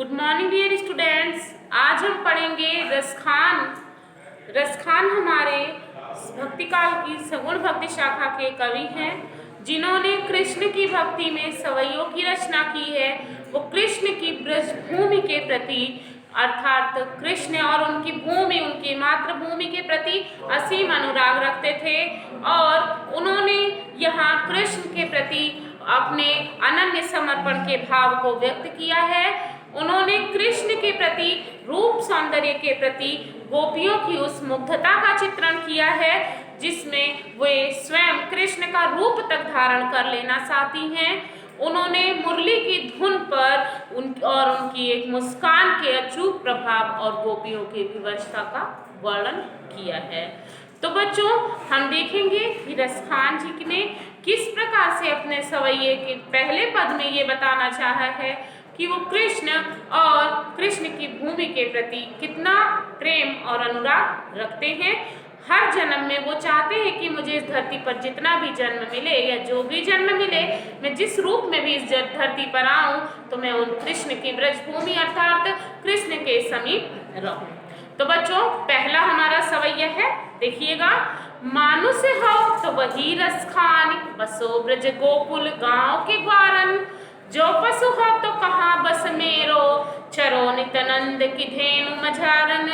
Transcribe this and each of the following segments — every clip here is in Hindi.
Good morning dear students. आज हम पढ़ेंगे रसखान। रसखान हमारे भक्ति काल की सगुण भक्ति शाखा के कवि हैं, जिन्होंने कृष्ण की भक्ति में सवैयों की रचना की है। वो कृष्ण की ब्रजभूमि के प्रति अर्थात कृष्ण और उनकी भूमि, उनकी मातृभूमि के प्रति असीम अनुराग रखते थे और उन्होंने यहाँ कृष्ण के प्रति अपने अनन्य समर्पण के भाव को व्यक्त किया है। उन्होंने कृष्ण के प्रति रूप सौंदर्य के प्रति गोपियों की उस मुग्धता का चित्रण किया है, जिसमें वे स्वयं कृष्ण का रूप तक धारण कर लेना चाहती हैं। उन्होंने मुरली की धुन पर उनकी एक मुस्कान के अचूक प्रभाव और गोपियों की विवशता का वर्णन किया है। तो बच्चों, हम देखेंगे कि रसखान जी ने किस प्रकार से अपने सवैये के पहले पद में ये बताना चाहा है कि वो कृष्ण और कृष्ण की भूमि के प्रति कितना प्रेम और अनुराग रखते हैं। हर जन्म में वो चाहते हैं कि मुझे इस धरती पर जितना भी जन्म मिले या जो भी जन्म मिले, मैं जिस रूप में भी इस धरती पर आऊं तो मैं उन कृष्ण की ब्रजभूमि अर्थात कृष्ण के समीप रहूं। तो बच्चों, पहला हमारा सवैया है, देखिएगा। मानुष हो तो वही रसखान, बसो ब्रज गोकुल गांव के ग्वारन। जो पशु हो तो कहाँ बस मेरो, चरो नित्यानंद की धेनु मझारन।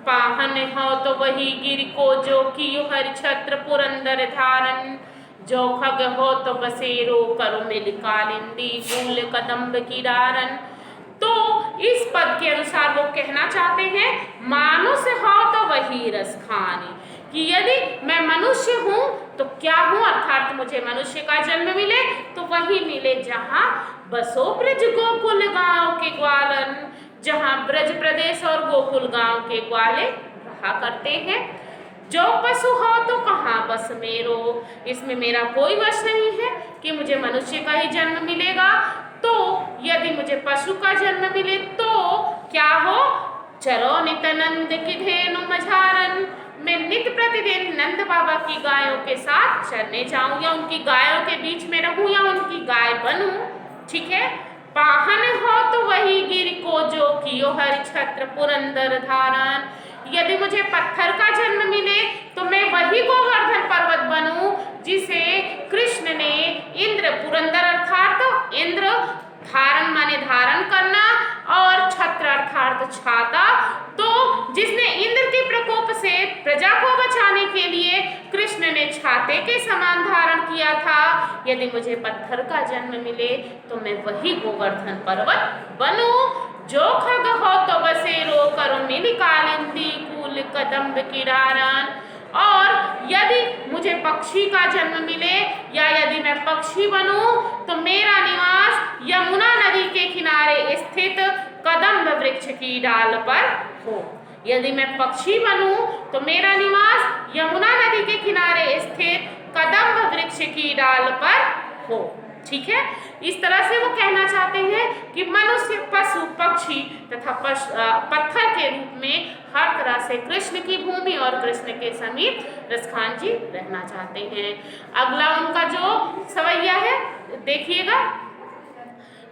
पाहन हो तो वही गिर को जो कियो हरि छत्र पुरंदर धारन। जो खग हो तो बसेरो करो मिल कालिंदी कूल कदम्ब की डारन। तो इस पद के अनुसार वो कहना चाहते हैं, मानुष्य हो तो वही रसखानी, कि यदि मैं मनुष्य हूँ तो क्या हूँ, अर्थात मुझे मनुष्य का जन्म मिले तो वही मिले जहाँ बसो ब्रज गोकुल गांव के ग्वालन, जहाँ ब्रज प्रदेश और गोकुल गांव के ग्वाले रहा करते हैं। जो पशु हो तो कहाँ बस मेरो, इसमें मेरा कोई वश नहीं है कि मुझे मनुष्य का ही जन्म मिलेगा। तो यदि मुझे पशु का जन्म मिले तो क्या हो, चरो नित्यानंद की धेनु मझारन, मैं नित्य प्रतिदिन नंद बाबा की गायों के साथ चरने जाऊं या उनकी गायों के बीच में रहूं या उनकी गाय बनूं। ठीक है। पाहन हो तो वही गिर को जो कियो हरि छत्र पुरंदर धारण, यदि मुझे पत्थर का जन्म मिले तो मैं वही गोवर्धन पर्वत बनूं जिसे कृष्ण ने इंद्र, पुरंदर अर्थात इंद्र, धारण माने धारण करना और छत्र अर्थात छाता, तो जिसने इंद्र के प्रकोप से प्रजा को बचाने के लिए कृष्ण ने छाते के समान धारण किया था। यदि मुझे पत्थर का जन्म मिले तो मैं वही गोवर्धन पर्वत बनूं। जो खग हो तो बसेरो करो मिल कालिंदी कूल कदम्ब की डारन, और यदि मुझे पक्षी का जन्म मिले या यदि मैं पक्षी बनूं तो मेरा निवास यमुना नदी के किनारे स्थित कदम्ब वृक्ष की डाल पर हो। यदि मैं पक्षी बनूं तो मेरा निवास यमुना नदी के किनारे स्थित कदम्ब वृक्ष की डाल पर हो। ठीक है। इस तरह से वो कहना चाहते हैं कि मनुष्य, पशु, पक्षी तथा पत्थर के रूप में हर तरह से कृष्ण की भूमि और कृष्ण के समीप रसखान जी रहना चाहते हैं। अगला उनका जो सवैया है, देखिएगा।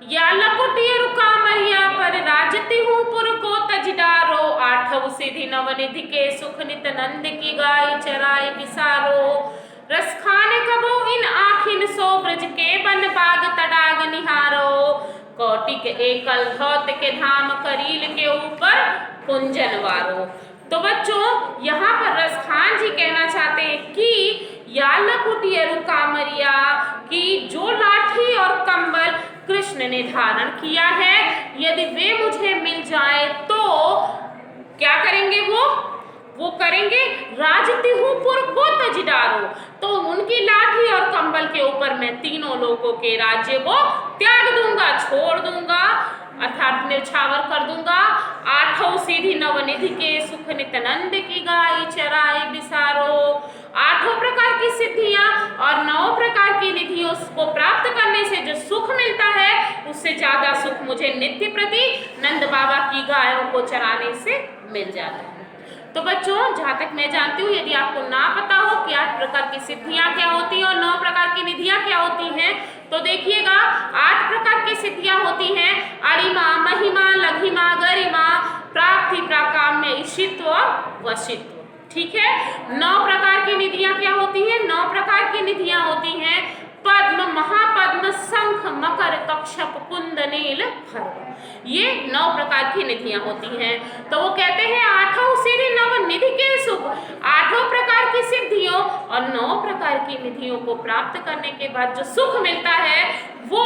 या लकुटिय रुका मरिया पर राजती हूँ पुर को तजडारो, आठव सिद्धि नवनिधि के सुख नित नंद की गाय चराए बिसारो। रसखान कबो इन आखिन सो ब्रज के बन बाग तडाग निहारो, कौटिक एकल धौत के धाम करील के ऊपर कुंजन वारो। तो बच्चों, यहाँ पर रसखान जी कहना चाहते हैं कि या लकुटिय रुका मरिया, कि जो लाठी और कंबल कृष्ण ने धारण किया है, यदि वे मुझे मिल जाए तो क्या करेंगे वो करेंगे राजती हूँ पुर को तजडारो, तो उनकी लाठी और कंबल के ऊपर मैं तीनों लोगों के राज्य को त्याग दूंगा, छोड़ दूंगा, अर्थात न्यौछावर कर दूंगा। आठों सीधी नवनिधि के सुख नित्यानंद की गाय चराए बिसारो, आठों प्रकार की सिद्धियां और 9 प्रकार की निधियों को प्राप्त करने से जो सुख मिलता है, उससे ज्यादा सुख मुझे नित्य प्रति नंद बाबा की गायों को चराने से मिल जाता है। तो बच्चों, जहाँ तक मैं जानती हूँ, यदि आपको ना पता हो कि 8 प्रकार की सिद्धियां क्या होती हैं और 9 प्रकार की निधियां क्या होती हैं, तो देखिएगा। 8 प्रकार की सिद्धियां होती हैं, अरिमा, महिमा, लघिमा, वशित्व और वशित्व। ठीक है, 9 प्रकार की निधियां क्या होती हैं? 9 प्रकार की निधियां होती हैं पद्म, महापद्म, शंख, मकर, कक्षप, कुंद, नील, खर्व। ये 9 प्रकार की निधियां होती हैं। तो वो कहते हैं आठों सिद्धि नव निधि के सुख, 8 प्रकार की सिद्धियों और 9 प्रकार की निधियों को प्राप्त करने के बाद जो सुख मिलता है वो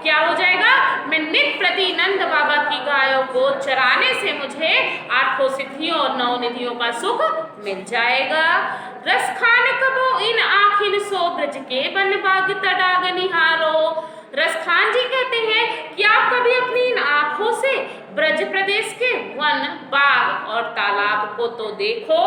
क्या हो जाएगा? मैं नित्य प्रति नंद बाबा की गायों को चराने से मुझे 8 सिद्धियों और 9 निधियों का सुख मिल जाएगा। रस खान कबो इन आखिन सो ब्रज के वन बाग तडाग निहारो। रस खान जी कहते हैं कि आप कभी अपनी इन आंखों से ब्रज प्रदेश के वन, बाग और तालाब को तो देखो।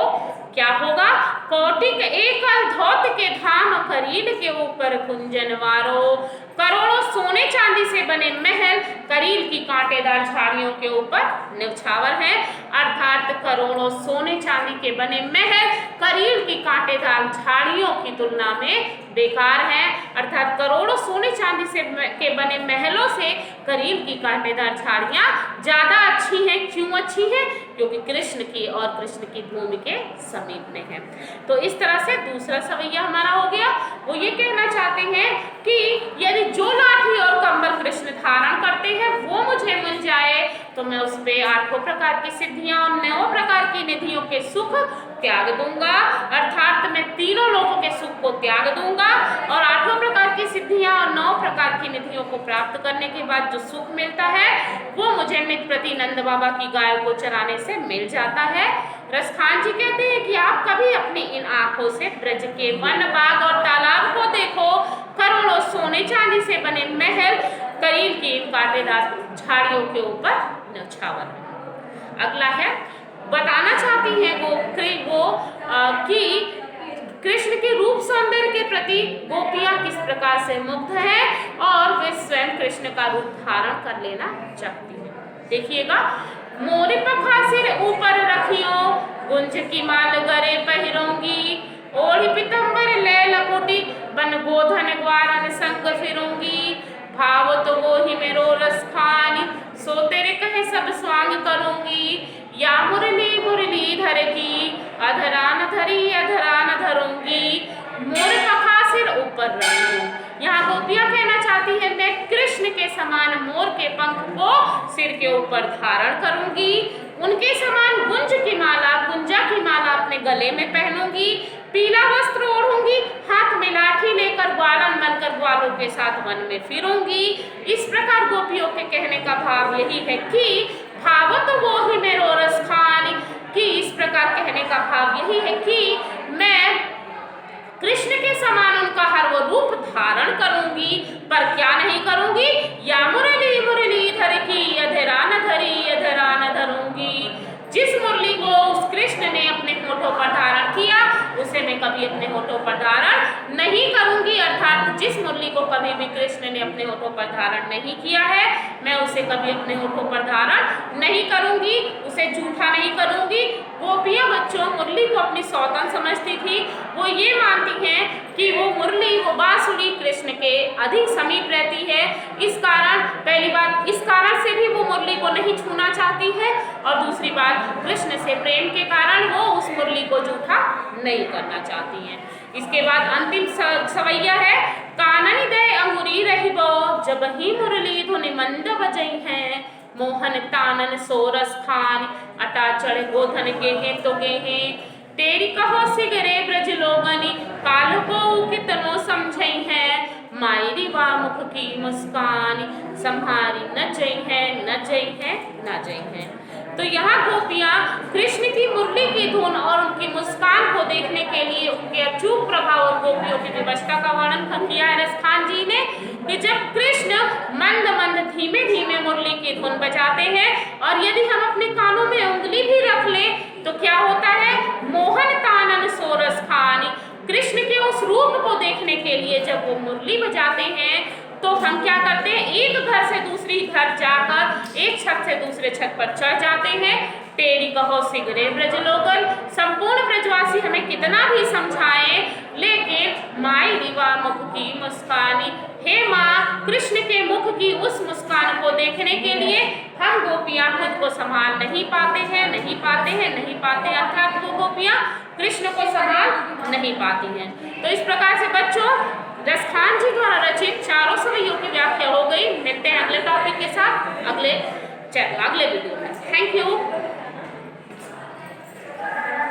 क्या होगा? कौटिक एकल धौत के धाम, करील के ऊपर कुंजनवारो। करोड़ों सोने चांदी से बने महल करील की कांटेदार झाड़ियों के ऊपर न्यौछावर हैं। अर्थात करोड़ों सोने चांदी के बने महल करील की कांटेदार झाड़ियों की तुलना में बेकार हैं। अर्थात करोड़ों सोने चांदी से के बने महलों से करील की कांटेदार झाड़ियां ज्यादा अच्छी हैं। क्यों अच्छी हैं? क्योंकि कृष्ण की और कृष्ण की भूमि के समीप में है। तो इस तरह से दूसरा सवैया हमारा हो गया। वो ये कहना चाहते हैं कि यदि जो लाठी और कंबल कृष्ण धारण करते हैं वो मुझे मिल जाए तो मैं उस पे 8 प्रकार की सिद्धियां और 9 प्रकार की निधियों के सुख त्याग दूंगा। अर्थात मैं तीनों लोगों के सुख को त्याग दूंगा और 8 प्रकार की सिद्धियां और 9 प्रकार की निधियों को प्राप्त करने के बाद जो सुख मिलता है वो मुझे नित्य प्रति नंद बाबा की गायों को चराने से मिल जाता है। रसखान जी कहते हैं कि आप कभी अपनी इन आंखों से ब्रज के वन, बाग और तालाब को देखो। करोड़ों सोने चांदी से बने महल करील की इन कांटेदार झाड़ियों के ऊपर न्यौछावर है। अगला है, बताना चाहती हैं वो कि कृष्ण के रूप सौंदर्य के प्रति गोपियां किस प्रकार से मुग्ध है और वे स्वयं कृष्ण का रूप धारण कर लेना चाहती हैं। देखिएगा, मोरे पखासिर ऊपर रखियो, गुंज की माल गरे पहिरूंगी, ओढ़ी पितंबर ले लकोटी, बन गोधन ग्वारन संग फिरूंगी, भाव तो वो ही मेरो रस खानी, सो तेरे कहे सब स्वांग करूंगी, या मुरली मुरली धर की, अधरान धरी अधरान धरूंगी, मोर पखासिर ऊपर रखूं। यहाँ गोपियां कहना चाहती है मैं कृष्ण के समान मोर के पंख को सिर के ऊपर धारण करूंगी, उनके समान गुंज की माला, गुंजा की माला अपने गले में पहनूंगी, पीला वस्त्र ओढ़ूंगी, हाथ में लाठी लेकर ग्वालन बनकर ग्वालों के साथ वन में फिरूंगी। इस प्रकार गोपियों के कहने का भाव यही है कि भावत वो ही मेरो रस खानी, कि इस प्रकार कहने का भाव यही है कि मैं कृष्ण के समान उनका हर वो रूप धारण करूंगी, पर क्या नहीं करूंगी? या मुरली मुरली धर की, अधरान धरी अधरान धरूंगी। जिस मुरली को उस कृष्ण ने अपने होठों पर धारण किया उसे मैं कभी अपने होठों पर धारण नहीं करूंगी। अर्थात जिस मुरली को कभी भी कृष्ण ने अपने होठों पर धारण नहीं किया है मैं उसे कभी अपने होठों पर धारण नहीं करूंगी, उसे झूठा नहीं करूंगी। गोपियां बच्चों मुरली को अपनी सौतन समझती थी। वो ये मानती हैं कि वो मुरली, वो बांसुरी कृष्ण के अधिक समीप रहती है। इस कारण, पहली बात इस कारण से भी वो मुरली को नहीं छूना चाहती है और दूसरी बात कृष्ण से प्रेम के कारण वो उस मुरली को झूठा नहीं करना चाहती हैं। इसके बाद अंतिम सवैया है, कानन दे अंगुरी रहिबो, जब ही मुरली धुनि मंद बजई है, मोहन तानन सोरस खान, अटा चढ़ गोधन गेहे तो गेहे, तेरी कहो सिगरे ब्रज लोगनी, काल को कितनो समझई है, मायरी वा मुख की मुस्कान, संहारी न जई है न जई है न जई है। तो यहाँ गोपियां कृष्ण की मुरली की धुन और उनकी मुस्कान को देखने के लिए उनके अचूक प्रभाव और गोपियों की विवशता का वर्णन किया है रसखान जी ने, कि जब कृष्ण मंद मंद धीमे धीमे मुरली की धुन बजाते हैं और यदि हम अपने कानों में उंगली भी रख लें तो क्या होता है? मोहन तानन सोरस खानी। कृष्ण के उस रूप को देखने के लिए जब वो मुरली बजाते हैं तो हम क्या करते हैं? एक घर से दूसरी घर जाकर एक छत से दूसरे छत पर चढ़ जाते हैं। तेरी कहो सिगरे ब्रज लोगन, संपूर्ण ब्रजवासी हमें कितना भी समझाएं लेकिन माई रिवा मुख की मुस्कानी, हे माँ, कृष्ण के मुख की उस मुस्कान को देखने के लिए हम गोपियां खुद को संभाल नहीं पाते हैं, नहीं पाते हैं, नहीं पाते हैं, अर्थात वो गोपियां कृष्ण को संभाल नहीं पाती हैं। तो इस प्रकार से बच्चों रसखान जी द्वारा रचित चारों सवैयों की व्याख्या हो गई। मिलते हैं अगले टॉपिक के साथ अगले वीडियो में। Thank you.